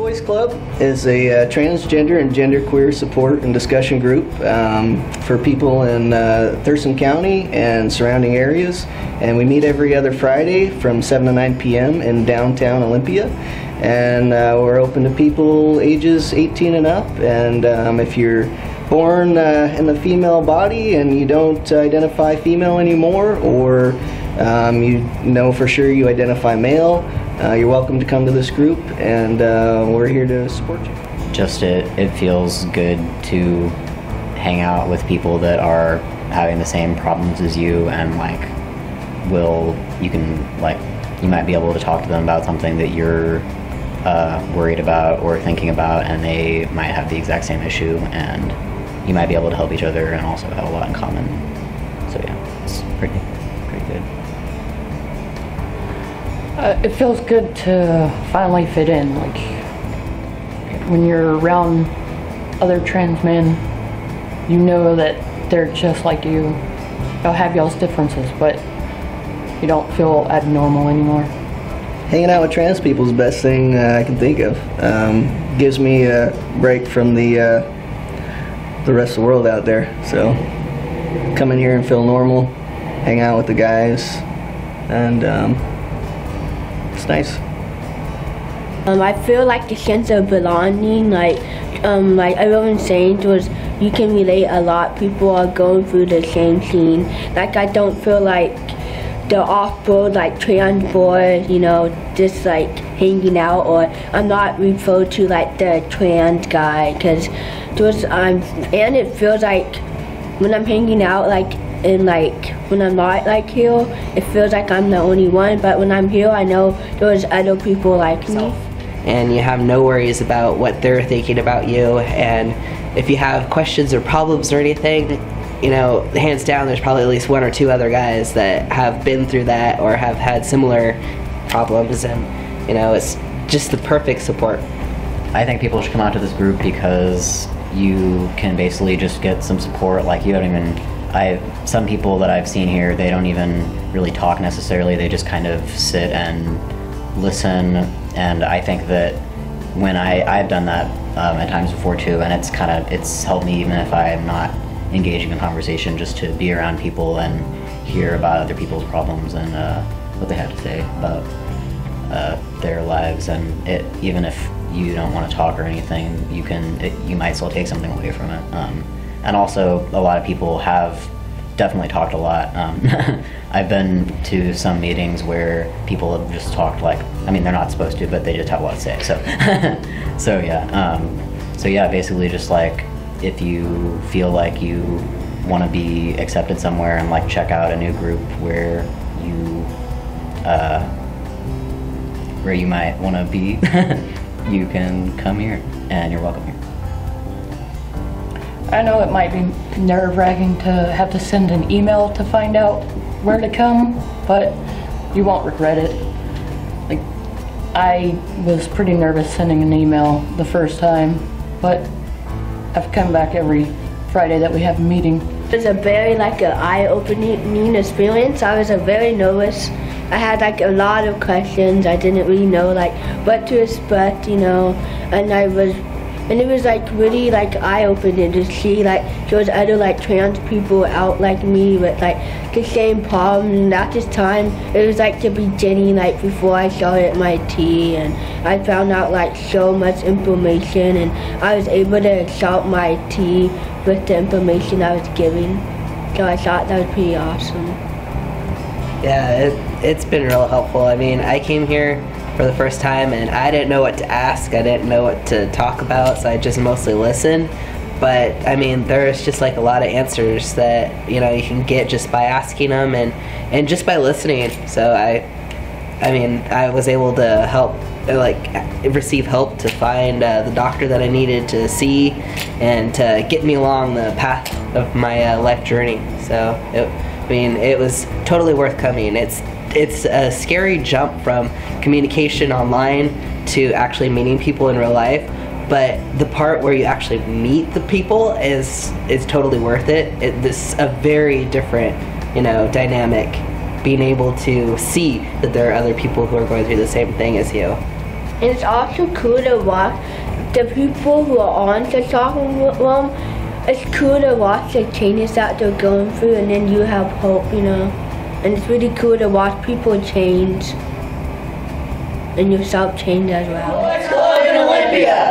Boyz Club is a transgender and genderqueer support and discussion group for people in Thurston County and surrounding areas. And we meet every other Friday from 7 to 9 p.m. in downtown Olympia. And we're open to people ages 18 and up. And if you're born in the female body and you don't identify female anymore, or you know for sure you identify male, you're welcome to come to this group, and we're here to support you. Just it feels good to hang out with people that are having the same problems as you, and you might be able to talk to them about something that you're worried about or thinking about, and they might have the exact same issue, and you might be able to help each other and also have a lot in common. So yeah, it's pretty good. It feels good to finally fit in. Like, when you're around other trans men, you know that they're just like you. They'll have y'all's differences, but you don't feel abnormal anymore. Hanging out with trans people is the best thing I can think of. Gives me a break from the rest of the world out there. So come in here and feel normal, hang out with the guys, and it's nice. I feel like a sense of belonging, like everyone was saying, was you can relate a lot. People are going through the same thing. Like, I don't feel like the off-road, like trans boy, just like hanging out, or I'm not referred to like the trans guy, because and it feels like when I'm hanging out, when I'm not here, it feels like I'm the only one, but when I'm here, I know there's other people like me. And you have no worries about what they're thinking about you, and if you have questions or problems or anything, hands down, there's probably at least one or two other guys that have been through that or have had similar problems, and it's just the perfect support. I think people should come out to this group because you can basically just get some support. Like, some people that I've seen here, they don't even really talk necessarily, they just kind of sit and listen, and I think that when I've done that at times before too, and it's helped me, even if I'm not engaging in conversation, just to be around people and hear about other people's problems and what they have to say about their lives. And even if you don't want to talk or anything, you might still take something away from it. And also, a lot of people have definitely talked a lot. I've been to some meetings where people have just talked they're not supposed to, but they just have a lot to say. So, so yeah, basically just if you feel like you want to be accepted somewhere and check out a new group where you might want to be, you can come here and you're welcome here. I know it might be nerve-wracking to have to send an email to find out where to come, but you won't regret it. I was pretty nervous sending an email the first time, but I've come back every Friday that we have a meeting. It was a very an eye-opening experience. I was very nervous. I had a lot of questions. I didn't really know what to expect, and it was really eye-opening to see there was other trans people out like me with the same problems. And at this time, it was the beginning, before I started my tea, and I found out so much information, and I was able to start my tea with the information I was given. So I thought that was pretty awesome. Yeah, it's been real helpful. I mean, I came here for the first time and I didn't know what to ask, I didn't know what to talk about, so I just mostly listened. But I mean, there's just a lot of answers that you can get just by asking them and just by listening. So I was able to receive help to find the doctor that I needed to see and to get me along the path of my life journey. So it was totally worth coming. It's a scary jump from communication online to actually meeting people in real life, but the part where you actually meet the people is totally worth it. This is a very different, dynamic, being able to see that there are other people who are going through the same thing as you. And it's also cool to watch the people who are on the soccer room. It's cool to watch the changes that they're going through, and then you have hope, you know. And it's really cool to watch people change and yourself change as well. Let's go in Olympia!